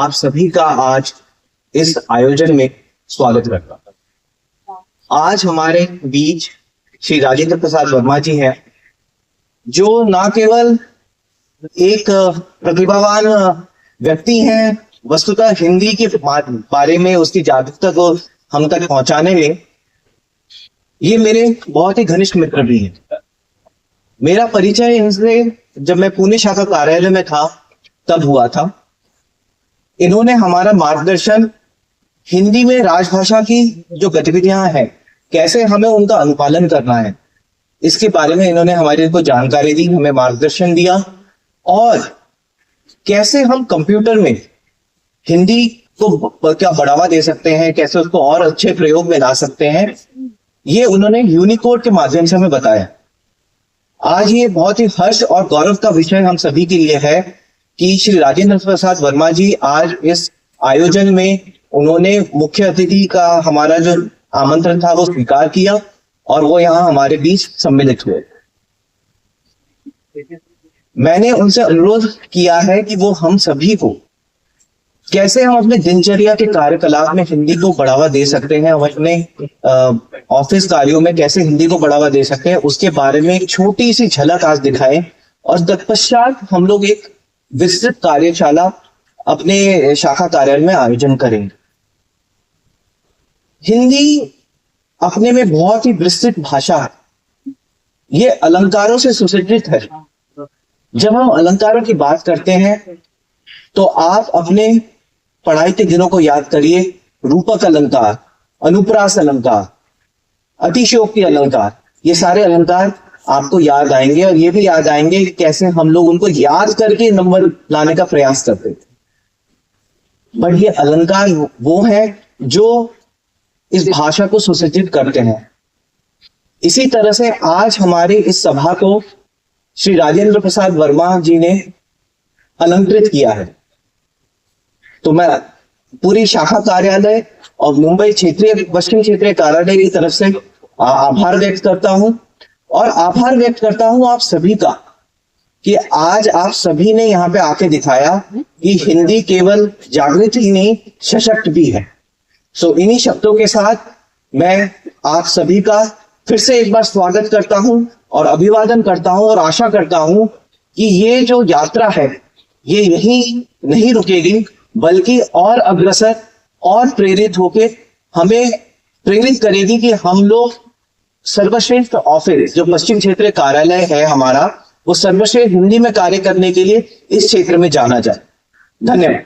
आप सभी का आज इस आयोजन में स्वागत करता हूं। आज हमारे बीच श्री राजेंद्र प्रसाद वर्मा जी हैं, जो न केवल एक प्रतिभावान व्यक्ति हैं, वस्तुतः हिंदी के बारे में उसकी जागरूकता को हम तक पहुंचाने में ये मेरे बहुत ही घनिष्ठ मित्र भी हैं। मेरा परिचय इनसे जब मैं पुणे शाखा कार्यालय में था तब हुआ था। इन्होंने हमारा मार्गदर्शन हिंदी में राजभाषा की जो गतिविधियां हैं, कैसे हमें उनका अनुपालन करना है, इसके बारे में इन्होंने हमारे को जानकारी दी, हमें मार्गदर्शन दिया और कैसे हम कंप्यूटर में हिंदी को क्या बढ़ावा दे सकते हैं, कैसे उसको और अच्छे प्रयोग में ला सकते हैं, ये उन्होंने यूनिकोड के माध्यम से हमें बताया। आज ये बहुत ही हर्ष और गौरव का विषय हम सभी के लिए है कि श्री राजेंद्र प्रसाद वर्मा जी आज इस आयोजन में उन्होंने मुख्य अतिथि का हमारा जो आमंत्रण था वो स्वीकार किया और वो यहाँ हमारे बीच सम्मिलित हुए। मैंने उनसे अनुरोध किया है कि वो हम सभी को कैसे हम अपने दिनचर्या के कार्यकलाप में हिंदी को बढ़ावा दे सकते हैं, हम अपने ऑफिस कार्यों में कैसे हिंदी को बढ़ावा दे सकते हैं, उसके बारे में एक छोटी सी झलक आज दिखाएं और तत्पश्चात हम लोग एक विस्तृत कार्यशाला अपने शाखा कार्यालय में आयोजन करेंगे। हिंदी अपने में बहुत ही विस्तृत भाषा है, ये अलंकारों से सुसज्जित है। जब हम अलंकारों की बात करते हैं तो आप अपने पढ़ाई के दिनों को याद करिए। रूपक अलंकार, अनुप्रास अलंकार, अतिशयोक्ति अलंकार, ये सारे अलंकार आपको याद आएंगे और ये भी याद आएंगे कि कैसे हम लोग उनको याद करके नंबर लाने का प्रयास करते थे। बट ये अलंकार वो है जो इस भाषा को सुसज्जित करते हैं। इसी तरह से आज हमारी इस सभा को श्री राजेंद्र प्रसाद वर्मा जी ने अलंकृत किया है। तो मैं पूरी शाखा कार्यालय और मुंबई पश्चिम क्षेत्रीय कार्यालय की तरफ से आभार व्यक्त करता हूं और आभार व्यक्त करता हूं आप सभी का कि आज आप सभी ने यहाँ पे आके दिखाया कि हिंदी केवल जागृत ही नहीं, सशक्त भी है। सो इन्हीं शब्दों के साथ मैं आप सभी का फिर से एक बार स्वागत करता हूं और अभिवादन करता हूं और आशा करता हूं कि ये जो यात्रा है ये यहीं नहीं रुकेगी, बल्कि और अग्रसर और प्रेरित होके हमें प्रेरित करेगी कि हम लोग सर्वश्रेष्ठ ऑफिस जो पश्चिम क्षेत्रीय कार्यालय है हमारा, वो सर्वश्रेष्ठ हिंदी में कार्य करने के लिए इस क्षेत्र में जाना जाए। धन्यवाद।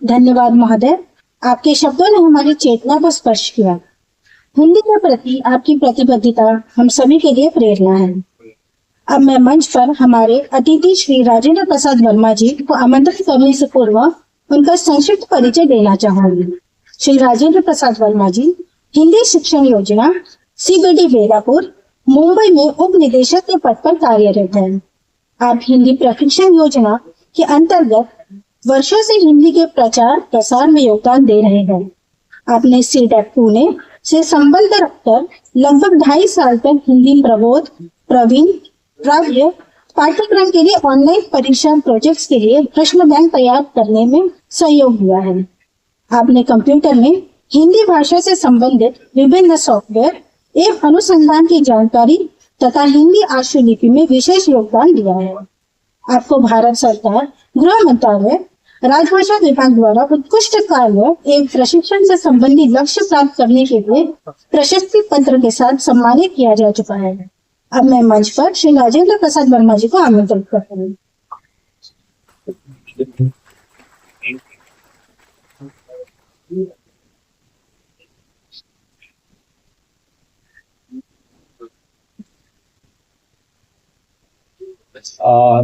धन्यवाद महोदय, आपके शब्दों ने हमारी चेतना को स्पर्श किया। हिंदी के प्रति आपकी प्रतिबद्धता हम सभी के लिए प्रेरणा है। अब मैं मंच पर हमारे अतिथि श्री राजेंद्र प्रसाद वर्मा जी को आमंत्रित करने से पूर्व उनका संक्षिप्त परिचय देना चाहूंगी। श्री राजेंद्र प्रसाद वर्मा जी हिंदी शिक्षण योजना CBD बेलापुर मुंबई में उप निदेशक के पद पर कार्यरत हैं। आप हिंदी प्रशिक्षण योजना के अंतर्गत वर्षों से हिंदी के प्रचार प्रसार में योगदान दे रहे हैं। आपने CDAC पुणे से संबंध रखकर लगभग 2.5 साल तक हिंदी प्रबोध प्रवीण राज्य पाठ्यक्रम के लिए ऑनलाइन परीक्षा प्रोजेक्ट्स के लिए प्रश्न बैंक तैयार करने में सहयोग दिया है। आपने कंप्यूटर में हिंदी भाषा से संबंधित विभिन्न सॉफ्टवेयर एवं अनुसंधान की जानकारी तथा हिंदी आशुलिपि में विशेष योगदान दिया है। आपको भारत सरकार गृह मंत्रालय राजभाषा विभाग द्वारा उत्कृष्ट कार्य एवं प्रशिक्षण से संबंधित लक्ष्य प्राप्त करने के लिए प्रशस्ति पत्र के साथ सम्मानित किया जा चुका है। अब मैं मंच पर श्री राजेंद्र प्रसाद वर्मा जी को आमंत्रित करता हूँ।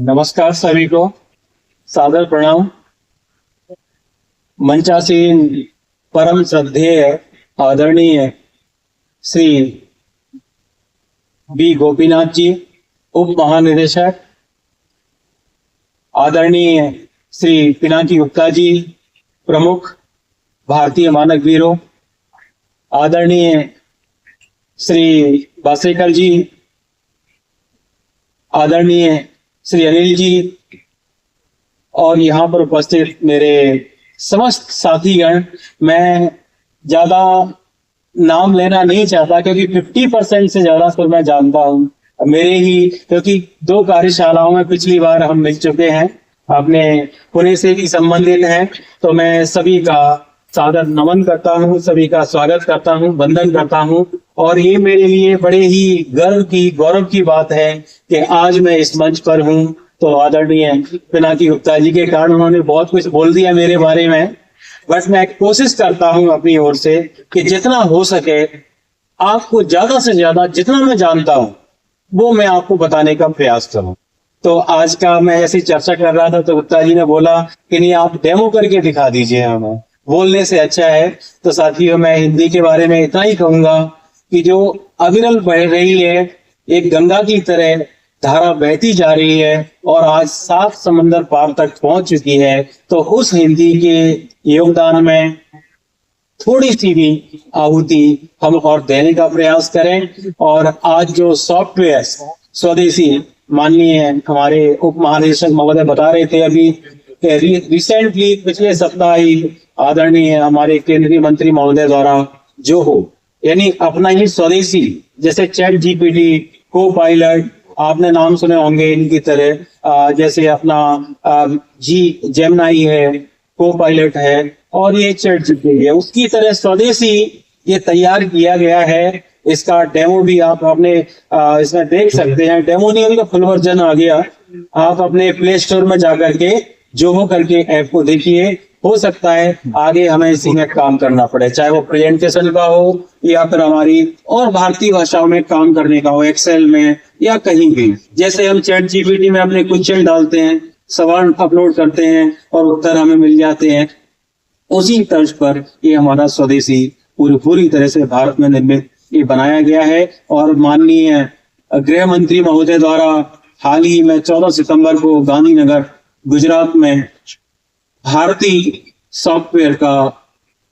नमस्कार सभी को, सादर प्रणाम। मंचासीन परम श्रद्धेय आदरणीय श्री बी गोपीनाथ जी उप महानिदेशक, आदरणीय श्री पिनाकी गुप्ता जी प्रमुख भारतीय मानक ब्यूरो, आदरणीय श्री बासेकर जी आदरणीय श्री अनिल जी और यहाँ पर उपस्थित मेरे समस्त साथीगण, मैं ज्यादा नाम लेना नहीं चाहता क्योंकि 50% से ज्यादा तो मैं जानता हूँ मेरे ही, क्योंकि 2 कार्यशालाओं में पिछली बार हम मिल चुके हैं, अपने पुणे से भी संबंधित हैं। तो मैं सभी का सादर नमन करता हूँ, सभी का स्वागत करता हूँ, वंदन करता हूँ। और ये मेरे लिए बड़े ही गौरव की बात है कि आज मैं इस मंच पर हूँ। तो आदरणीय पिनाकी गुप्ता जी के कारण उन्होंने बहुत कुछ बोल दिया मेरे बारे में, बस मैं कोशिश करता हूँ अपनी ओर से कि जितना हो सके आपको ज्यादा से ज्यादा जितना मैं जानता हूँ वो मैं आपको बताने का प्रयास करूँ। तो आज का मैं ऐसी चर्चा कर रहा था तो गुप्ता जी ने बोला कि नहीं, आप डेमो करके दिखा दीजिए हमें, बोलने से अच्छा है। तो साथियों, मैं हिंदी के बारे में इतना ही कहूंगा कि जो अविरल बह रही है, एक गंगा की तरह धारा बहती जा रही है और आज 7 समंदर पार तक पहुंच चुकी है। तो उस हिंदी के योगदान में थोड़ी सी भी आहुति हम और देने का प्रयास करें। और आज जो सॉफ्टवेयर स्वदेशी, माननीय हमारे उप महानिदेशक महोदय बता रहे थे अभी रिसेंटली पिछले सप्ताह ही आदरणीय हमारे केंद्रीय मंत्री महोदय द्वारा जो हो, यानी अपना ही स्वदेशी, जैसे चैट जीपीटी, को पायलट, आपने नाम सुने होंगे इनकी तरह, जैसे अपना जेमिनी है, को पायलट है और ये चैट जीपीटी है, उसकी तरह स्वदेशी ये तैयार किया गया है। इसका डेमो भी आप अपने इसमें देख सकते हैं। डेमो नहीं, उनका फुल वर्जन आ गया। आप अपने प्ले स्टोर में जाकर के जो हो करके ऐप को देखिए। हो सकता है आगे हमें इसी में काम करना पड़े, चाहे वो प्रेजेंटेशन का हो या फिर हमारी और भारतीय भाषाओं में काम करने का हो, एक्सेल में या कहीं भी। जैसे हम चैट जीपीटी में अपने क्वेश्चन डालते हैं, सवाल अपलोड करते हैं और उत्तर हमें मिल जाते हैं, उसी तर्ज पर ये हमारा स्वदेशी पूरी तरह से भारत में निर्मित ये बनाया गया है। और माननीय गृह मंत्री महोदय द्वारा हाल ही में 14 सितंबर को गांधीनगर गुजरात में भारतीय सॉफ्टवेयर का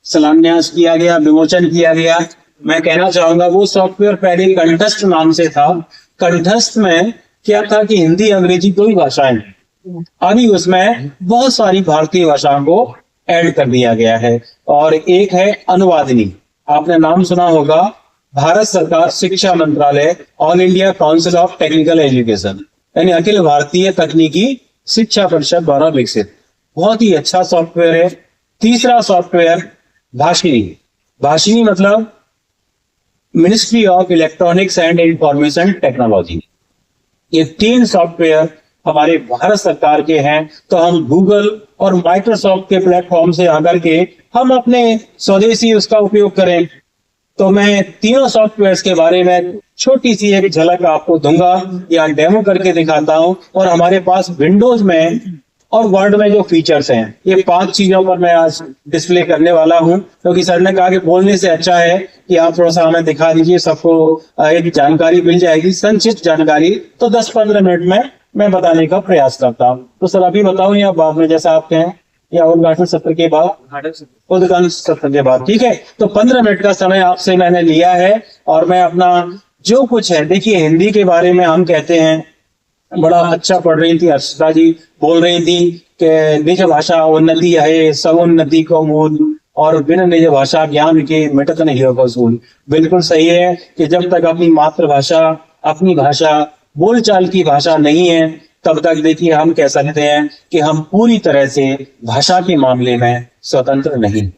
शिलान्यास किया गया, विमोचन किया गया। मैं कहना चाहूंगा वो सॉफ्टवेयर पहले कंठस्थ नाम से था। कंठस्थ में क्या था कि हिंदी अंग्रेजी 2 ही भाषाएं, अभी उसमें बहुत सारी भारतीय भाषाओं को ऐड कर दिया गया है। और एक है अनुवादिनी, आपने नाम सुना होगा, भारत सरकार शिक्षा मंत्रालय, all India council of technical education, यानी अखिल भारतीय तकनीकी शिक्षा परिषद द्वारा विकसित बहुत ही अच्छा सॉफ्टवेयर है। तीसरा सॉफ्टवेयर भाषिनी। भाषिनी मतलब ministry of electronics and information technology. ये 3 सॉफ्टवेयर हमारे भारत सरकार के हैं। तो हम गूगल और माइक्रोसॉफ्ट के प्लेटफॉर्म से आकर के हम अपने स्वदेशी उसका उपयोग करें। तो मैं तीनों सॉफ्टवेयर्स के बारे में छोटी सी एक झलक आपको दूंगा या डेमो करके दिखाता हूं। और हमारे पास विंडोज में और वर्ड में जो फीचर्स हैं, ये 5 चीजों पर मैं आज डिस्प्ले करने वाला हूं, क्योंकि सर ने कहा कि बोलने से अच्छा है कि आप थोड़ा सा हमें दिखा दीजिए, सबको एक जानकारी मिल जाएगी, संक्षिप्त जानकारी। तो 10-15 मिनट में मैं बताने का प्रयास करता हूँ। तो सर अभी बताऊं या बाद में, जैसा आप कहें, या उद्घाटन सत्र के बाद? उद्घाटन सत्र के बाद, ठीक है। तो 15 मिनट का समय आपसे मैंने लिया है और मैं अपना जो कुछ है, देखिए हिंदी के बारे में हम कहते हैं, बड़ा अच्छा पढ़ रही थी अर्षिता जी, बोल रही थी कि निज भाषा उन्नति है, समुन्नति को मूल, और बिना निज भाषा ज्ञान के मिटत नहीं हो कसूल। बिल्कुल सही है कि जब तक अपनी मातृभाषा, अपनी भाषा, बोलचाल की भाषा नहीं है, तब तक देखिए हम कह सकते हैं कि हम पूरी तरह से भाषा के मामले में स्वतंत्र नहीं।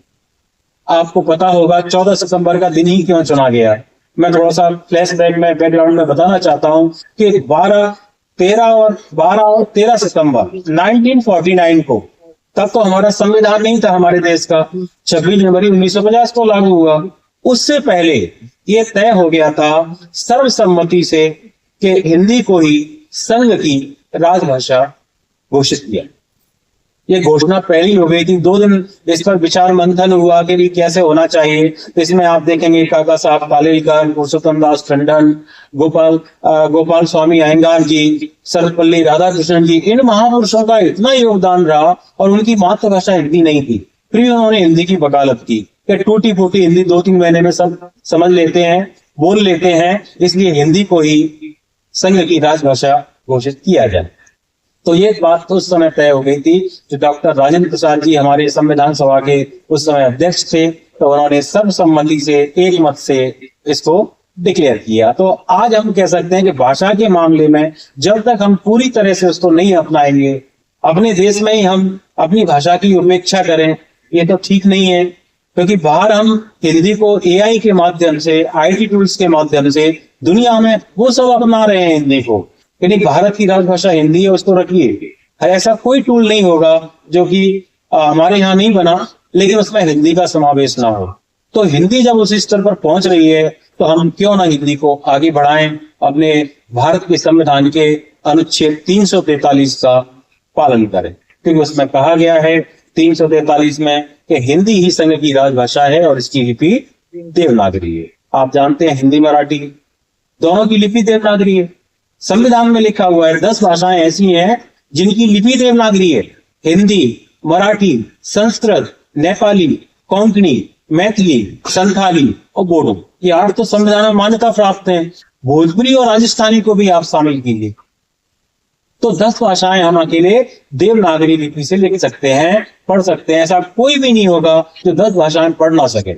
आपको पता होगा 14 सितंबर का दिन ही क्यों चुना गया। मैं थोड़ा सा फ्लैशबैक में, बैकग्राउंड में बताना चाहता हूं कि 12 और 13 सितंबर 1949 को, तब तो हमारा संविधान नहीं था हमारे देश का, 26 जनवरी 1950 को लागू हुआ। उससे पहले ये तय हो गया था सर्वसम्मति से कि हिंदी को ही संघ की राजभाषा घोषित किया। ये घोषणा पहली हो गई थी। 2 दिन इस पर विचार मंथन हुआ कि कैसे होना चाहिए। इसमें आप देखेंगे काका साहब कालेलकर, पुरुषोत्तम दास टंडन, गोपाल स्वामी अयंगार जी, सर्वपल्ली राधाकृष्णन जी, इन महापुरुषों का इतना योगदान रहा और उनकी मातृभाषा हिंदी नहीं थी, फिर भी उन्होंने हिंदी की वकालत की कि टूटी फूटी हिंदी 2-3 महीने में सब समझ लेते हैं, बोल लेते हैं, इसलिए हिंदी को ही संघ की राजभाषा घोषित किया जाए। तो ये बात तो उस समय तय हो गई थी। जो डॉक्टर राजेंद्र प्रसाद जी हमारे संविधान सभा के उस समय अध्यक्ष थे, तो उन्होंने सर्वसम्मति से एक मत से इसको डिक्लेयर किया। तो आज हम कह सकते हैं कि भाषा के मामले में जब तक हम पूरी तरह से उसको नहीं अपनाएंगे, अपने देश में ही हम अपनी भाषा की उपेक्षा करें, ये तो ठीक नहीं है। क्योंकि बाहर हम हिंदी को एआई के माध्यम से, आईटी टूल्स के माध्यम से दुनिया में वो सब अपना रहे हैं हिंदी को। लेकिन भारत की राजभाषा हिंदी है, उसको रखिए। ऐसा कोई टूल नहीं होगा जो कि हमारे यहाँ नहीं बना लेकिन उसमें हिंदी का समावेश ना हो। तो हिंदी जब उस स्तर पर पहुंच रही है तो हम क्यों ना हिंदी को आगे बढ़ाएं, अपने भारत के संविधान के अनुच्छेद 343 का पालन करें। क्योंकि उसमें कहा गया है 343 में कि हिंदी ही संघ की राजभाषा है और इसकी लिपि देवनागरी है। आप जानते हैं हिंदी मराठी दोनों की लिपि देवनागरी है। संविधान में लिखा हुआ है 10 भाषाएं ऐसी हैं जिनकी लिपि देवनागरी है। हिंदी, मराठी, संस्कृत, नेपाली, कोंकणी, मैथिली, संथाली और बोडो। ये 8 तो संविधान में मान्यता प्राप्त हैं। भोजपुरी और राजस्थानी को भी आप शामिल कीजिए। तो 10 भाषाएं हम अकेले देवनागरी लिपि से लिख सकते हैं, पढ़ सकते हैं। ऐसा कोई भी नहीं होगा जो 10 भाषाएं पढ़ ना सके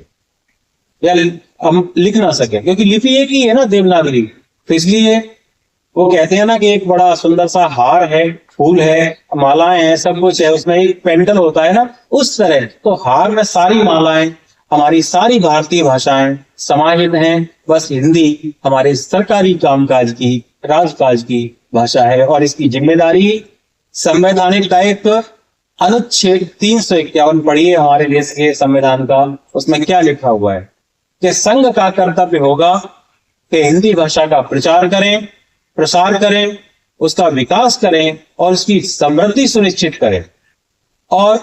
या हम लिख ना सके, क्योंकि लिपि एक ही है ना, देवनागरी। तो इसलिए वो कहते हैं ना कि एक बड़ा सुंदर सा हार है, फूल है, मालाएं हैं, सब कुछ है, उसमें एक पेंडल होता है ना, उस तरह तो हार में सारी मालाएं, हमारी सारी भारतीय भाषाएं समाहित हैं। बस हिंदी हमारे सरकारी कामकाज की, राजकाज की भाषा है और इसकी जिम्मेदारी संवैधानिक दायित्व अनुच्छेद 351 पढ़िए हमारे देश के संविधान का। उसमें क्या लिखा हुआ है कि संघ का कर्तव्य होगा कि हिंदी भाषा का प्रचार करें, प्रसार करें, उसका विकास करें और उसकी समृद्धि सुनिश्चित करें और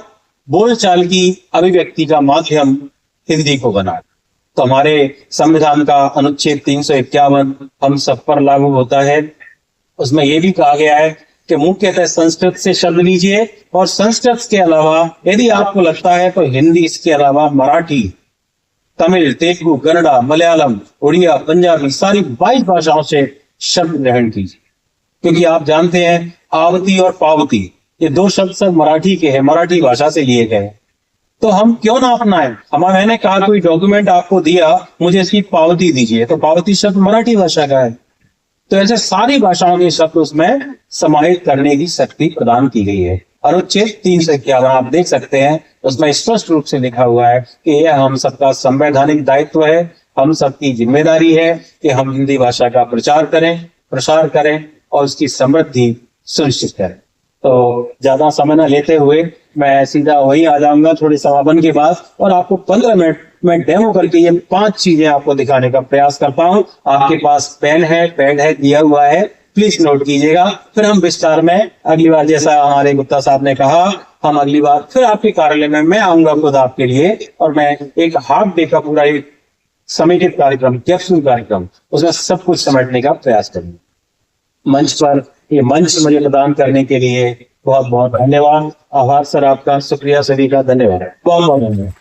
बोलचाल की अभिव्यक्ति का माध्यम हिंदी को बनाए। तो हमारे संविधान का अनुच्छेद 351 हम सब पर लागू होता है। उसमें यह भी कहा गया है कि मुख्यतः संस्कृत से शब्द लीजिए और संस्कृत के अलावा यदि आपको लगता है तो हिंदी, इसके अलावा मराठी, तमिल, तेलुगु, कन्नड़ा, मलयालम, उड़िया, पंजाबी, सारी 22 भाषाओं से शब्द ग्रहण कीजिए। क्योंकि आप जानते हैं आवती और पावती ये 2 शब्द सब मराठी के हैं, मराठी भाषा से लिए गए। तो हम क्यों ना अपनाएं। मैंने कहा कोई डॉक्यूमेंट आपको दिया, मुझे इसकी पावती दीजिए, तो पावती शब्द मराठी भाषा का है। तो ऐसे सारी भाषाओं के शब्द उसमें समाहित करने की शक्ति प्रदान की गई है। अनुच्छेद 351 आप देख सकते हैं, उसमें स्पष्ट रूप से लिखा हुआ है कि यह हम सबका संवैधानिक दायित्व है, हम सबकी जिम्मेदारी है कि हम हिंदी भाषा का प्रचार करें, प्रसार करें और उसकी समृद्धि सुनिश्चित करें। तो ज्यादा समय न लेते हुए मैं सीधा वही आ जाऊंगा थोड़ी समापन के बाद और आपको 15 मिनट में डेमो करके ये 5 चीजें आपको दिखाने का प्रयास करता हूं। आपके पास पेन है, पैड है, दिया हुआ है, प्लीज नोट कीजिएगा। फिर हम विस्तार में अगली बार, जैसा हमारे गुप्ता साहब ने कहा, हम अगली बार फिर आपके कार्यालय में मैं आऊंगा खुद आपके लिए और मैं एक हाफ डे का पूरा एक समेकित कार्यक्रम, कैप्सूल कार्यक्रम, उसमें सब कुछ समेटने का प्रयास करूंगा। मंच पर ये मंच मुझे प्रदान करने के लिए बहुत बहुत धन्यवाद। आभार सर आपका, शुक्रिया सभी का, धन्यवाद, बहुत बहुत धन्यवाद।